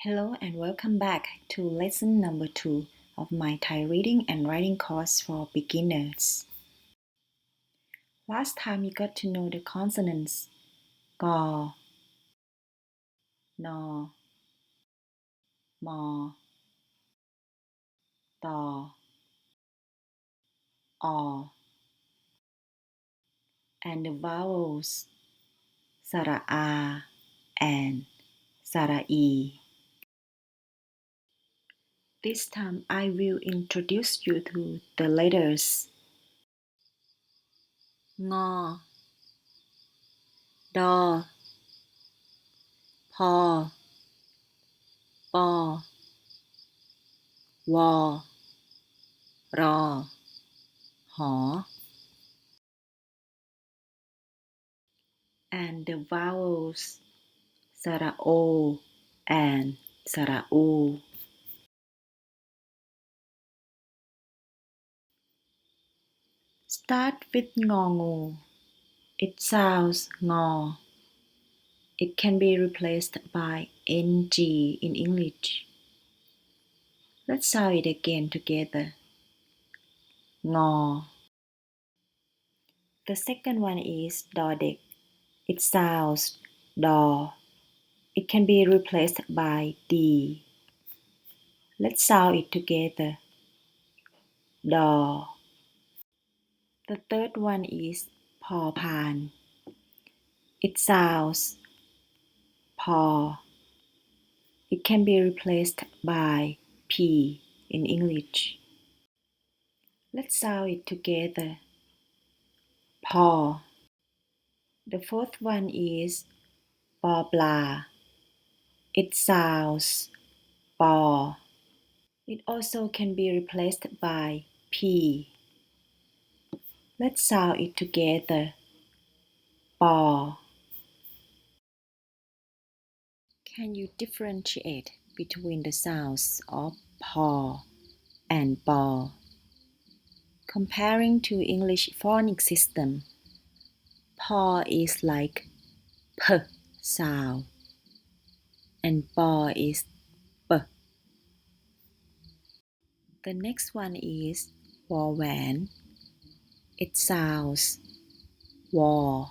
Hello and welcome back to lesson number 2 of my Thai reading and writing course for beginners. Last time you got to know the consonants Go, No, Mo, Do, O, and the vowels Sara-A and Sara-E. This time I will introduce you to the letters Ngo, Do, Po, Po, Wo, Ro, Ho, and the vowels Sara-O and Sara-U. Start with Ngo. It sounds Ngo. It can be replaced by NG in English. Let's sound it again together. Ngo. The second one is Dodek. It sounds Do. It can be replaced by D. Let's sound it together. Do. The third one is Pau Pan. It sounds Paw. It can be replaced by P in English. Let's sound it together. Paw. The fourth one is Paw Pla. It sounds Paw. It also can be replaced by P. Let's sound it together. Paw. Can you differentiate between the sounds of paw and paw? Comparing to English phonics system, paw is like p sound and paw is p. The next one is vowel. It sounds wa.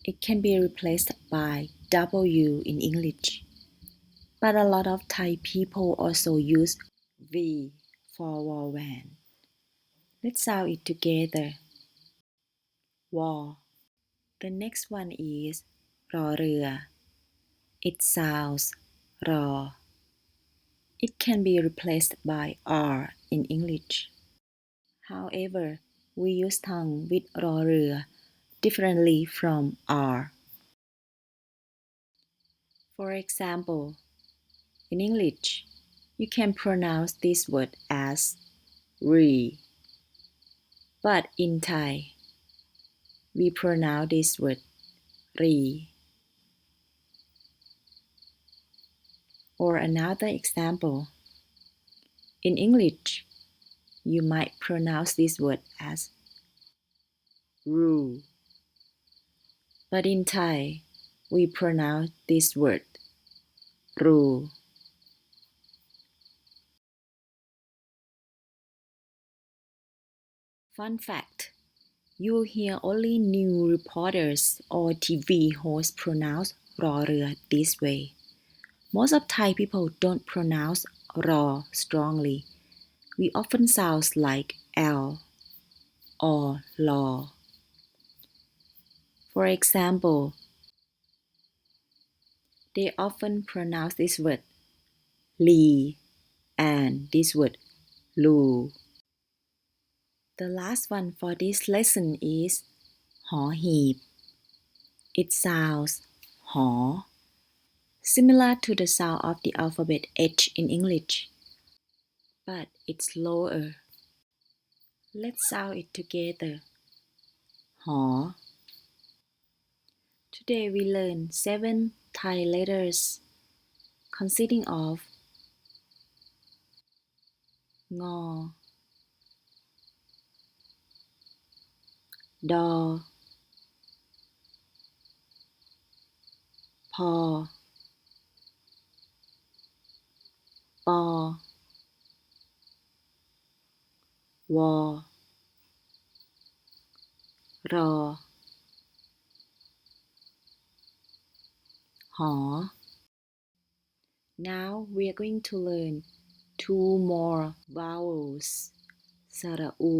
It can be replaced by W in English, but a lot of Thai people also use V for vowel. Let's sound it together. Wa. The next one is รอเรือ It sounds raw. It can be replaced by R in English. However, we use tongue with รอเรือ differently from R. For example, in English, you can pronounce this word as re, but in Thai, we pronounce this word re. Or another example, in English, you might pronounce this word as ru, but in Thai, we pronounce this word ru. Fun fact, you hear only new reporters or TV hosts pronounce รอเรือ this way. Most of Thai people don't pronounce รอ strongly. We often sound like L or law. For example, they often pronounce this word li and this word lu. The last one for this lesson is หอหีบ It sounds หอ similar to the sound of the alphabet H in English, but it's lower. Let's sound it together. หอ Today we learn 7 Thai letters consisting of งอ ดอ พอ ปอวอรอหอ Now we are going to learn two more vowels, sara'u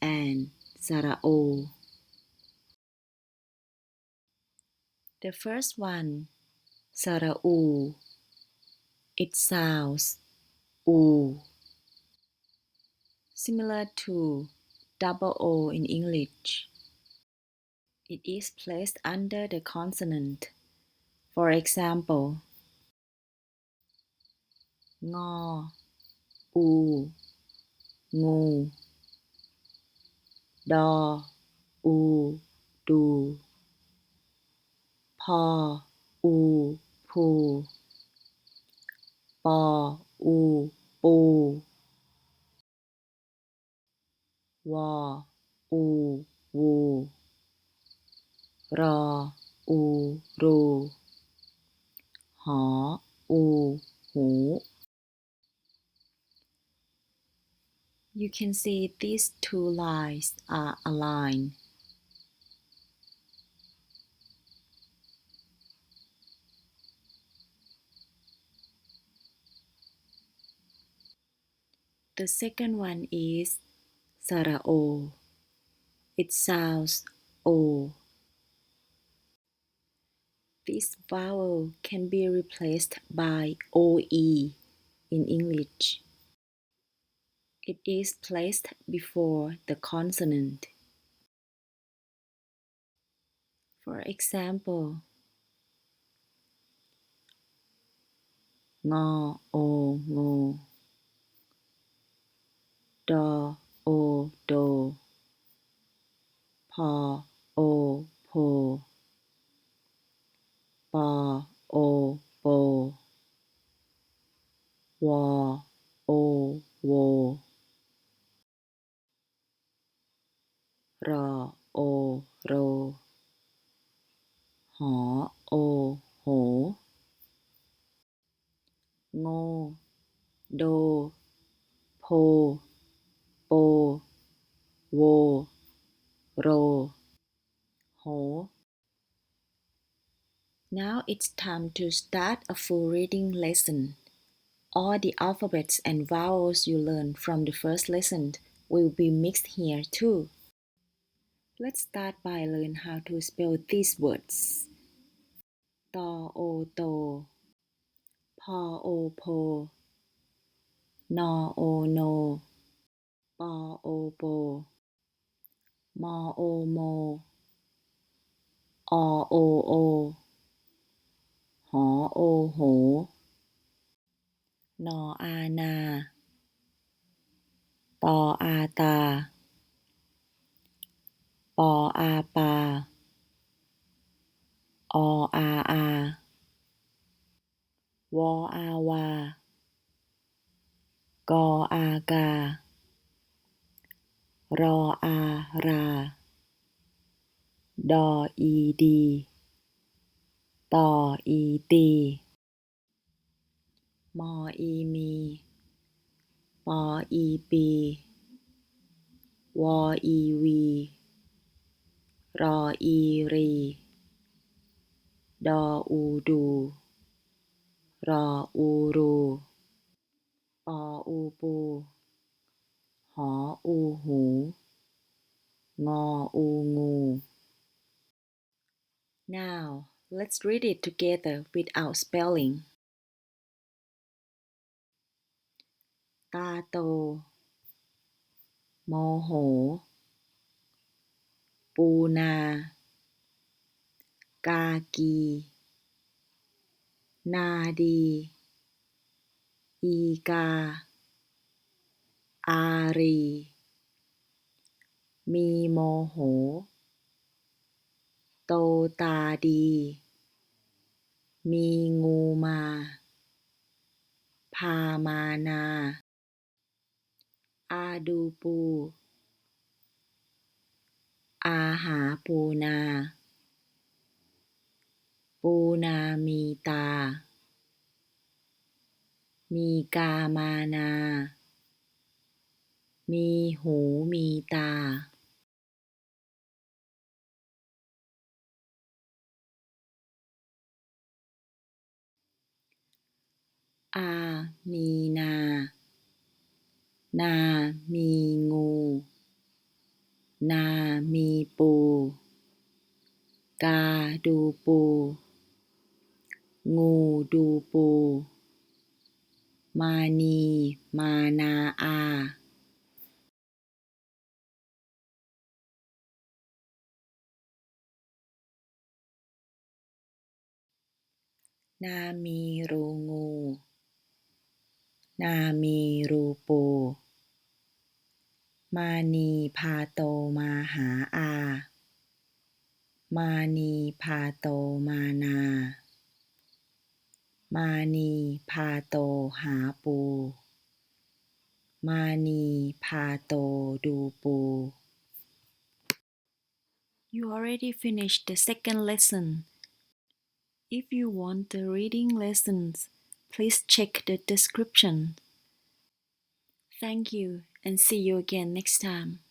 and sara'o. The first one, sara'u, it sounds oo, similar to double O in English. It is placed under the consonant. For example, ngô, u, ngu, đo, u, du, pò, u, pu, pò, u, pu, wò, u, wu, rò, u, ru, hò, u, hu. You can see these two lines are aligned. The second one is sara'o. It sounds o. This vowel can be replaced by oe in English. It is placed before the consonant. For example, ngô, o, ngô, do, o, do, pò, o, po, bò, o, bo, wò, o, wo, rò, o, ro, hò, o, hổ, ngô, đô, po, po, wo, ro, hổ. Now it's time to start a full reading lesson. All the alphabets and vowels you learned from the first lesson will be mixed here too. Let's start by learn how to spell these words. To, o, to, po, o, po, no, o, no, bo, o, bo, mo, o, mo, o, o, hò, o, hổ, nò, a, na, tò, a, tà, pò, a, pà, o, a, wò, a, wà, gò, a, gà, rò, a, rà, đò, y, đi, tò, y, tì, mò, y, mì, pò, y, pì, wò, y, quỳ, rò, y, rì, đò, u, dù, rò, u, rù, pò, u, pù, hò, u, hủ, ngò, u, ngù. Now, let's read it together without spelling. ตาโต โมโห ปูนา กากี นาดี อีกา อารี มีโมโห โตตาดี มีงูมา พามานา อาดูปู อาหาปูนา ปูนามีตา มีกามานา มีหูมีตา อามีนา นามีงู นามีปู กาดูปู งูดูปู มานีมานาอา นามีรูงู นามีรูปู มานีพาโตมาหาอา มานีพาโตมานา มานีพาโตหาปู มานีพาโตดูปู You already finished the second lesson. If you want the reading lessons, please check the description. Thank you and see you again next time.